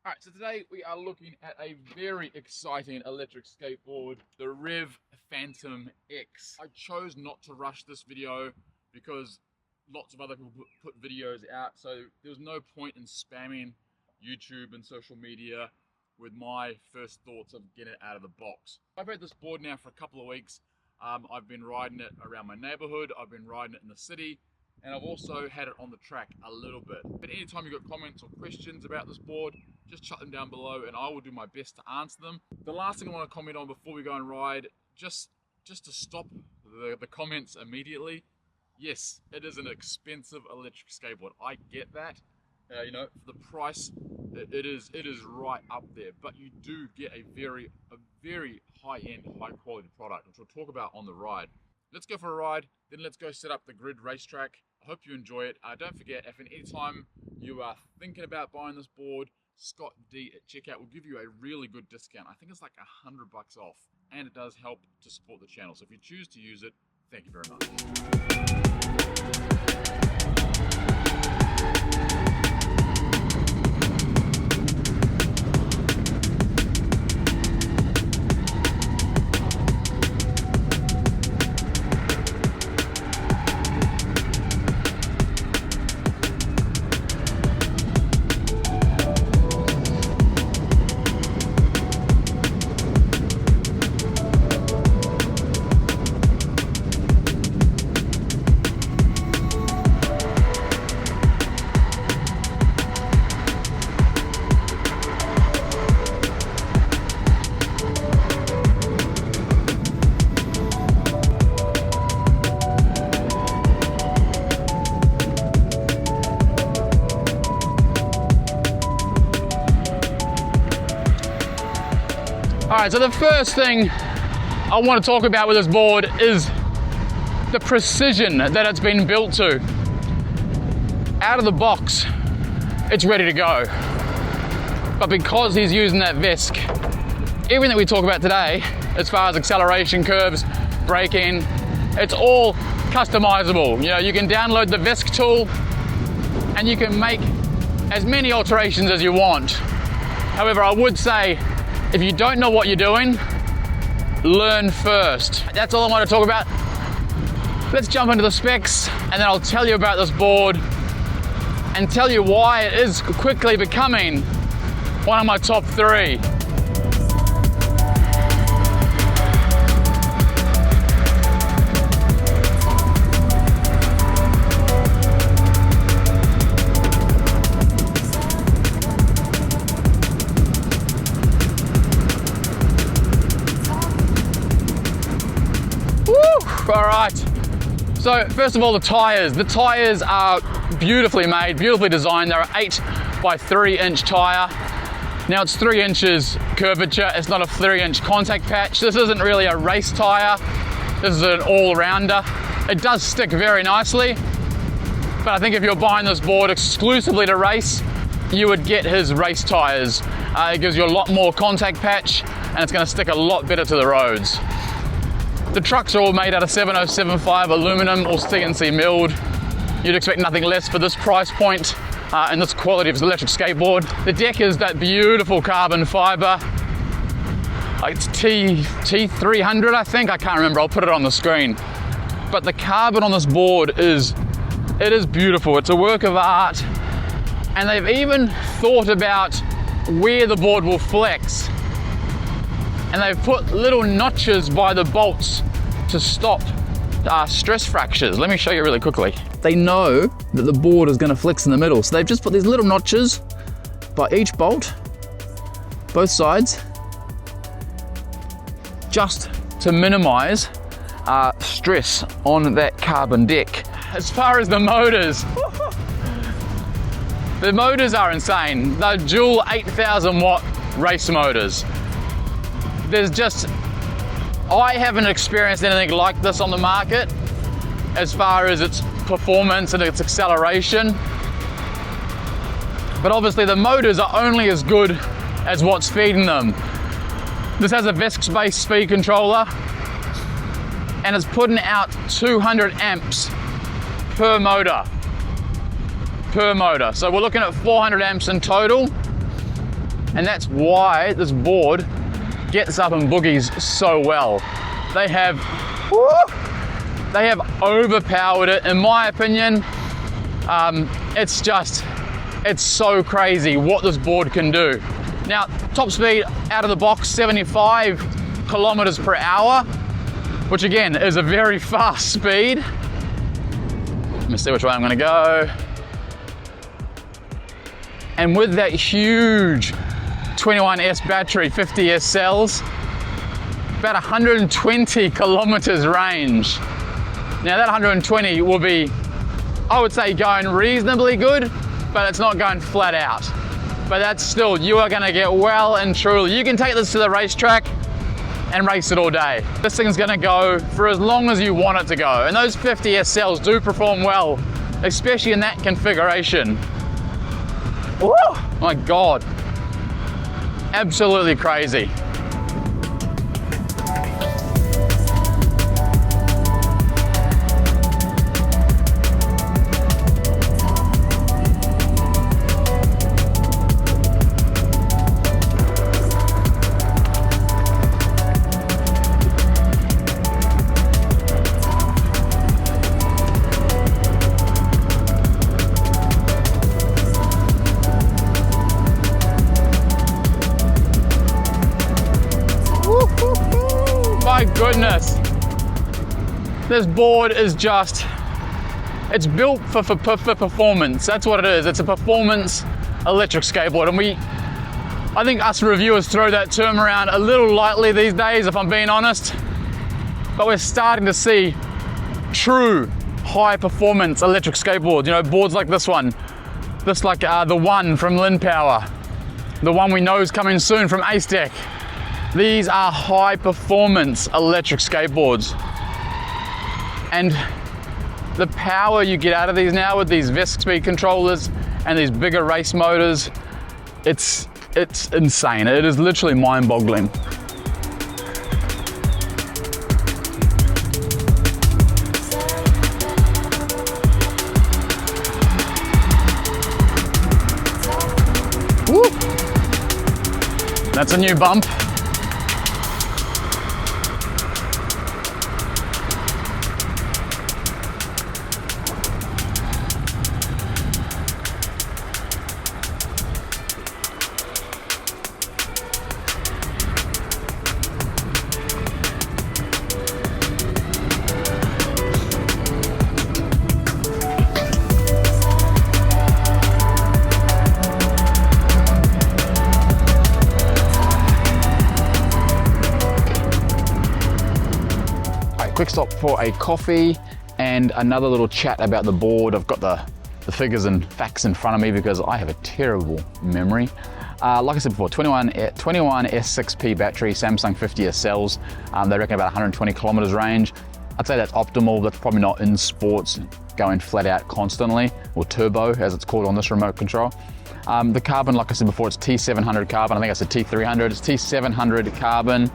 Alright, so today we are looking at a very exciting electric skateboard, the Rev Phantom X. I chose not to rush this video because lots of other people put videos out, so there was no point in spamming YouTube and social media with my first thoughts of getting it out of the box. I've had this board now for a couple of weeks. I've been riding it around my neighborhood, I've been riding it in the city, and I've also had it on the track a little bit. But anytime you've got comments or questions about this board, just chuck them down below and I will do my best to answer them. The last thing I want to comment on before we go and ride, just to stop the comments immediately. Yes, it is an expensive electric skateboard. I get that. You know, for the price, it is right up there. But you do get a very high-end, high-quality product, which we'll talk about on the ride. Let's go for a ride, then let's go set up the grid racetrack. I hope you enjoy it. Don't forget, if at any time you are thinking about buying this board, Scott D at checkout will give you a really good discount. I think it's like $100 off, and it does help to support the channel. So if you choose to use it, thank you very much. Alright, so the first thing I want to talk about with this board is the precision that it's been built to. Out of the box, it's ready to go. But because he's using that VESC, everything that we talk about today, as far as acceleration curves, braking, it's all customizable. You know, you can download the VESC tool and you can make as many alterations as you want. However, I would say, if you don't know what you're doing, learn first. That's all I want to talk about. Let's jump into the specs and then I'll tell you about this board and tell you why it is quickly becoming one of my top 3. All right, so first of all, the tires. The tires are beautifully made, beautifully designed. They're an 8x3" tire. Now it's 3 inches curvature. It's not a 3-inch contact patch. This isn't really a race tire. This is an all-rounder. It does stick very nicely, but I think if you're buying this board exclusively to race, you would get his race tires. It gives you a lot more contact patch and it's gonna stick a lot better to the roads. The trucks are all made out of 7075 aluminum, all CNC milled. You'd expect nothing less for this price point and this quality of electric skateboard. The deck is that beautiful carbon fiber. It's T300, I think. I can't remember. I'll put it on the screen. But the carbon on this board is beautiful. It's a work of art. And they've even thought about where the board will flex. And they've put little notches by the bolts to stop stress fractures. Let me show you really quickly. They know that the board is going to flex in the middle, so they've just put these little notches by each bolt, both sides, just to minimize stress on that carbon deck. As far as the motors, the motors are insane. They're dual 8,000 watt race motors. I haven't experienced anything like this on the market as far as its performance and its acceleration. But obviously the motors are only as good as what's feeding them. This has a VESC-based speed controller and it's putting out 200 amps per motor. So we're looking at 400 amps in total. And that's why this board gets up and boogies so well. They have overpowered it, in my opinion. It's so crazy what this board can do. Now, top speed out of the box, 75 kilometers per hour, which again is a very fast speed. Let me see which way I'm gonna go. And with that huge 21S battery, 50S cells, about 120 kilometers range. Now that 120 will be, I would say, going reasonably good, but it's not going flat out. But that's still, you are gonna get well and truly. You can take this to the racetrack and race it all day. This thing's gonna go for as long as you want it to go. And those 50S cells do perform well, especially in that configuration. Woo! My God. Absolutely crazy. My goodness, this board is just, it's built for performance. That's what it is. It's a performance electric skateboard. And I think us reviewers throw that term around a little lightly these days, if I'm being honest. But we're starting to see true high performance electric skateboards. You know, boards like this one, like the one from Lin Power, the one we know is coming soon from Deckhead. These are high performance electric skateboards. And the power you get out of these now with these VESC speed controllers and these bigger race motors, it's insane. It is literally mind-boggling. Woo! That's a new bump. Quick stop for a coffee and another little chat about the board. I've got the figures and facts in front of me because I have a terrible memory. Like I said before, 21 S6P battery, Samsung 50S cells. They reckon about 120 kilometers range. I'd say that's optimal. That's probably not in sports, going flat out constantly, or turbo as it's called on this remote control. The carbon, like I said before, it's T700 carbon. I think I said T300. It's T700 carbon.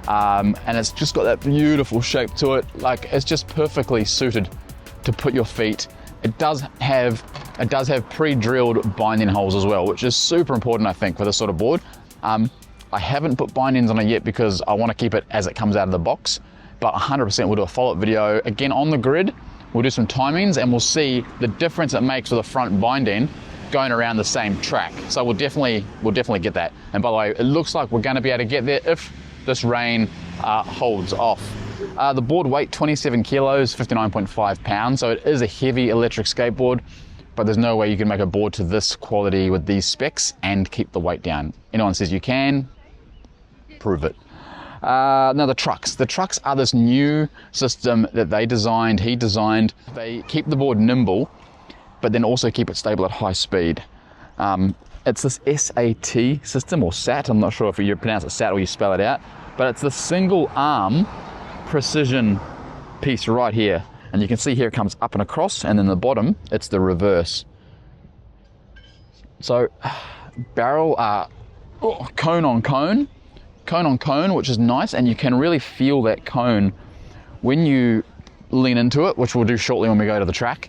And it's just got that beautiful shape to it. Like, it's just perfectly suited to put your feet. It does have pre-drilled binding holes as well, which is super important, I think, for this sort of board. I haven't put bindings on it yet because I want to keep it as it comes out of the box, but 100% we'll do a follow-up video again on the grid. We'll do some timings and we'll see the difference it makes with a front binding going around the same track. So we'll definitely get that. And by the way, it looks like we're going to be able to get there if this rain holds off. The board weight, 27 kilos, 59.5 pounds. So it is a heavy electric skateboard, but there's no way you can make a board to this quality with these specs and keep the weight down. Anyone says you can, prove it. Now the trucks. The trucks are this new system that he designed. They keep the board nimble, but then also keep it stable at high speed. It's this SAT system, or SAT, I'm not sure if you pronounce it SAT or you spell it out, but it's the single arm precision piece right here. And you can see here it comes up and across, and then the bottom, it's the reverse. So barrel, cone on cone, which is nice, and you can really feel that cone when you lean into it, which we'll do shortly when we go to the track.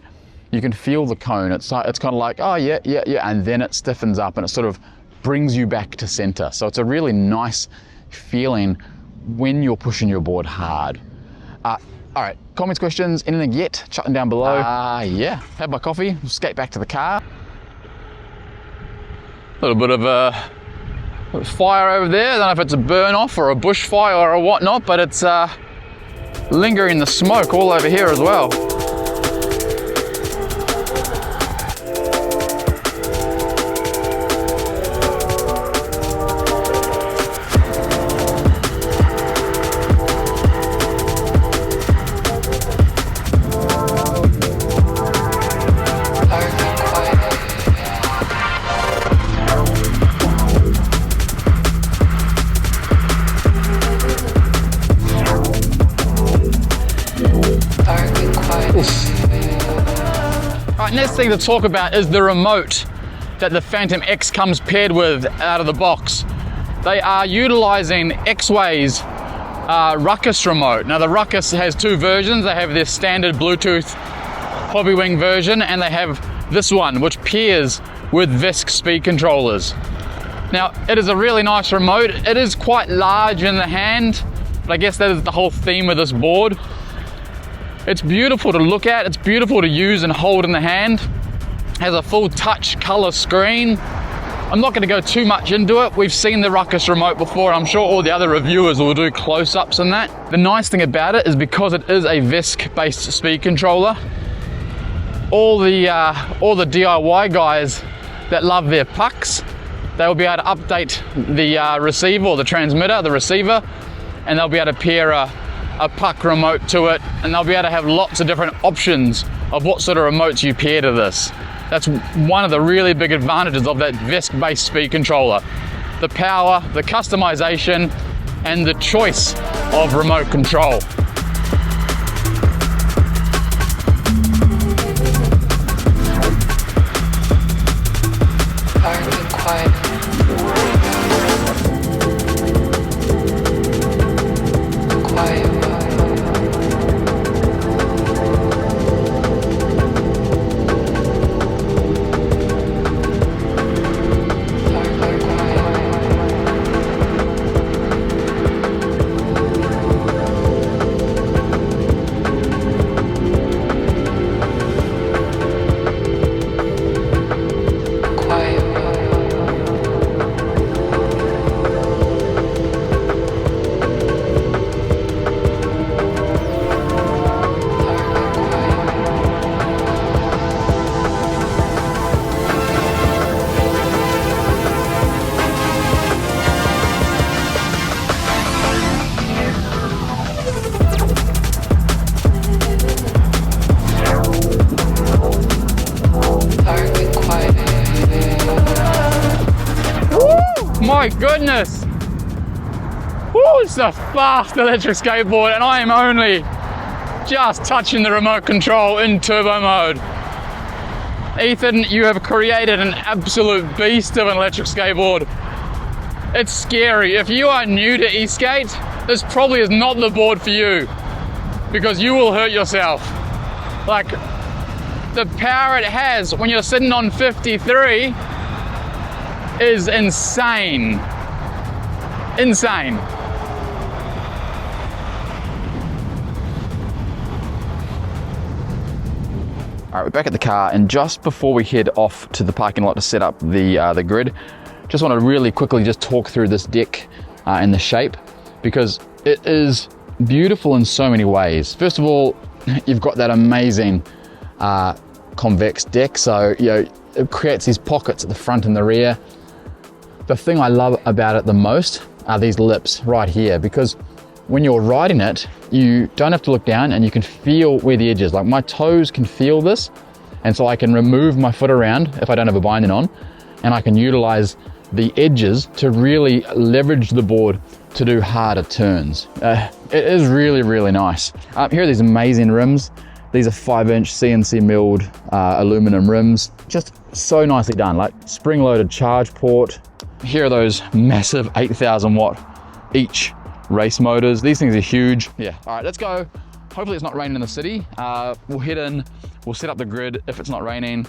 You can feel the cone. It's kind of like, oh yeah, and then it stiffens up and it sort of brings you back to center. So it's a really nice feeling when you're pushing your board hard. All right, comments, questions, anything yet? Chuck them down below. Yeah, had my coffee, skate back to the car. A little bit of a fire over there. I don't know if it's a burn off or a bushfire or whatnot, but it's lingering the smoke all over here as well. Next thing to talk about is the remote that the Phantom X comes paired with out of the box. They are utilizing X-Way's Ruckus remote. Now the Ruckus has two versions. They have their standard Bluetooth Hobbywing version, and they have this one which pairs with VISC speed controllers. Now it is a really nice remote. It is quite large in the hand, but I guess that is the whole theme of this board. It's beautiful to look at, it's beautiful to use and hold in the hand. Has a full touch color screen. I'm not going to go too much into it. We've seen the Ruckus remote before, and I'm sure all the other reviewers will do close-ups on that. The nice thing about it is because it is a VISC based speed controller, all the DIY guys that love their pucks, they'll be able to update the receiver or the transmitter, the receiver, and they'll be able to pair a puck remote to it, and they'll be able to have lots of different options of what sort of remotes you pair to this. That's one of the really big advantages of that VISC based speed controller. The power, the customization, and the choice of remote control. My goodness! Woo, it's a fast electric skateboard, and I am only just touching the remote control in turbo mode. Ethan, you have created an absolute beast of an electric skateboard. It's scary. If you are new to e-skate, this probably is not the board for you, because you will hurt yourself. Like, the power it has when you're sitting on 53 is insane. Insane. All right, we're back at the car, and just before we head off to the parking lot to set up the grid, just want to really quickly just talk through this deck and the shape, because it is beautiful in so many ways. First of all, you've got that amazing convex deck, so you know, it creates these pockets at the front and the rear. The thing I love about it the most are these lips right here, because when you're riding it, you don't have to look down and you can feel where the edge is. Like, my toes can feel this, and so I can remove my foot around if I don't have a binding on, and I can utilize the edges to really leverage the board to do harder turns. It is really, really nice. Here are these amazing rims. These are 5-inch CNC milled aluminum rims. Just so nicely done, like spring-loaded charge port. Here are those massive 8,000 watt each race motors. These things are huge. Yeah, all right, let's go. Hopefully it's not raining in the city. We'll head in, we'll set up the grid if it's not raining,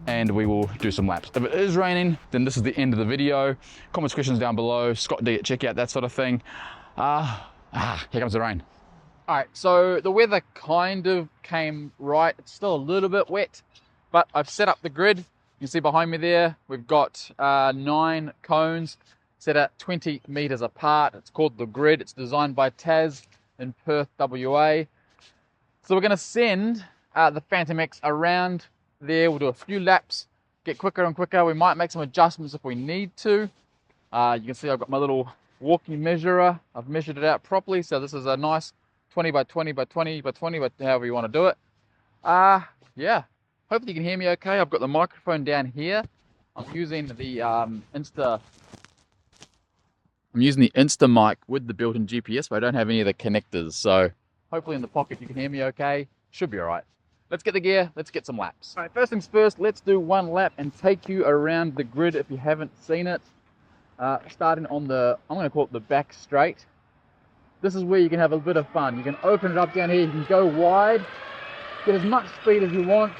and we will do some laps. If it is raining, then this is the end of the video. Comments, questions down below. Scott D at checkout, that sort of thing. Here comes the rain. All right, so the weather kind of came right. It's still a little bit wet, but I've set up the grid. You can see behind me there, we've got 9 cones set at 20 meters apart. It's called the grid. It's designed by Taz in Perth, WA. So we're gonna send the Phantom X around there. We'll do a few laps, get quicker and quicker. We might make some adjustments if we need to. You can see I've got my little walking measurer. I've measured it out properly. So this is a nice 20 by 20 by 20 by 20, but however you want to do it. Yeah, hopefully you can hear me okay. I've got the microphone down here. I'm using the Insta mic with the built-in GPS, but I don't have any of the connectors. So hopefully in the pocket you can hear me okay. Should be all right. Let's get the gear, let's get some laps. All right, first things first, let's do one lap and take you around the grid if you haven't seen it. Starting on the, I'm going to call it the back straight. This is where you can have a bit of fun. You can open it up down here, you can go wide, get as much speed as you want,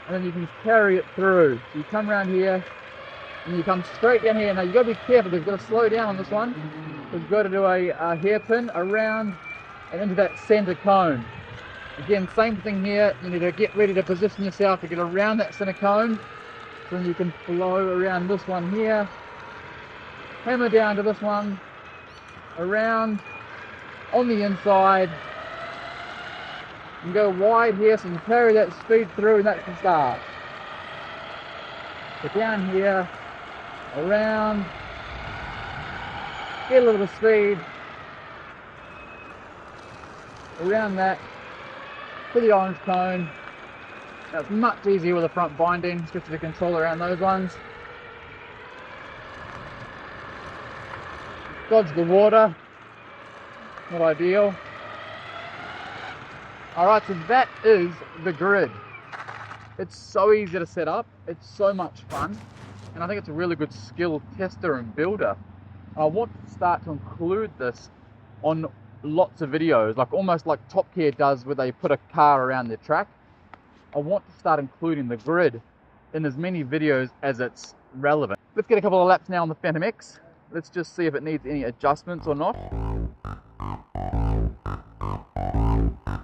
and then you can carry it through. So you come around here, and you come straight down here. Now you've got to be careful, you've got to slow down on this one. You've got to do a hairpin around and into that center cone. Again, same thing here, you need to get ready to position yourself to get around that center cone. So then you can flow around this one here, hammer down to this one, around, on the inside, and go wide here so you can carry that speed through, and that's the start. Get down here, around, get a little bit of speed, around that, to the orange cone. That's much easier with the front binding, just to control around those ones. Dodge the water, not ideal. Alright, so that is the grid. It's so easy to set up, it's so much fun, and I think it's a really good skill tester and builder. I want to start to include this on lots of videos, like almost like Top Gear does, where they put a car around their track. I want to start including the grid in as many videos as it's relevant. Let's get a couple of laps now on the Phantom X. Let's just see if it needs any adjustments or not,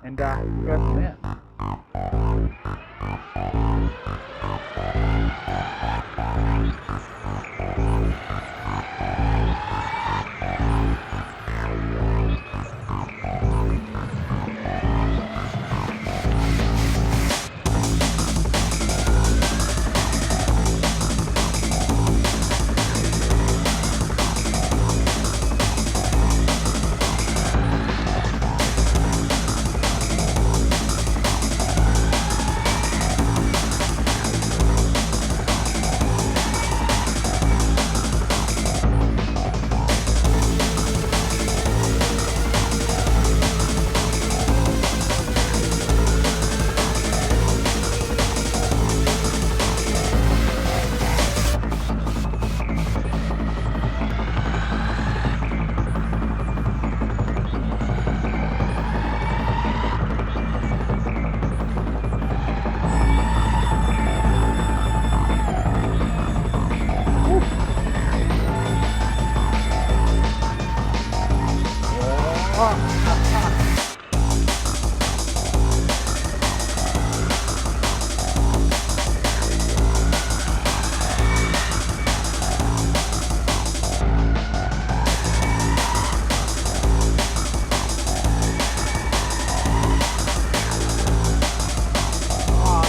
and go from there.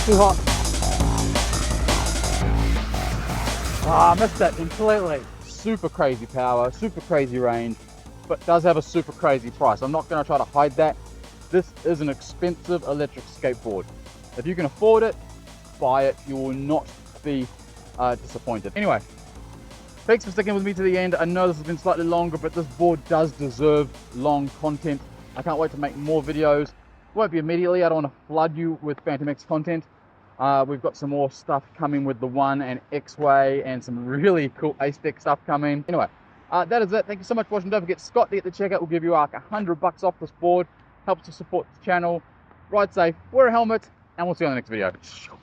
Too hot. I missed that completely. Super crazy power, super crazy range, but does have a super crazy price. I'm not going to try to hide that. This is an expensive electric skateboard. If you can afford it, buy it. You will not be disappointed. Anyway, thanks for sticking with me to the end. I know this has been slightly longer, but this board does deserve long content. I can't wait to make more videos. Won't be immediately. I don't want to flood you with Phantom X content. We've got some more stuff coming with the One and X-Way and some really cool A-Stick stuff coming. Anyway, that is it. Thank you so much for watching. Don't forget, Scott D at the checkout will give you like $100 off this board. Helps to support the channel. Ride safe, wear a helmet, and we'll see you on the next video.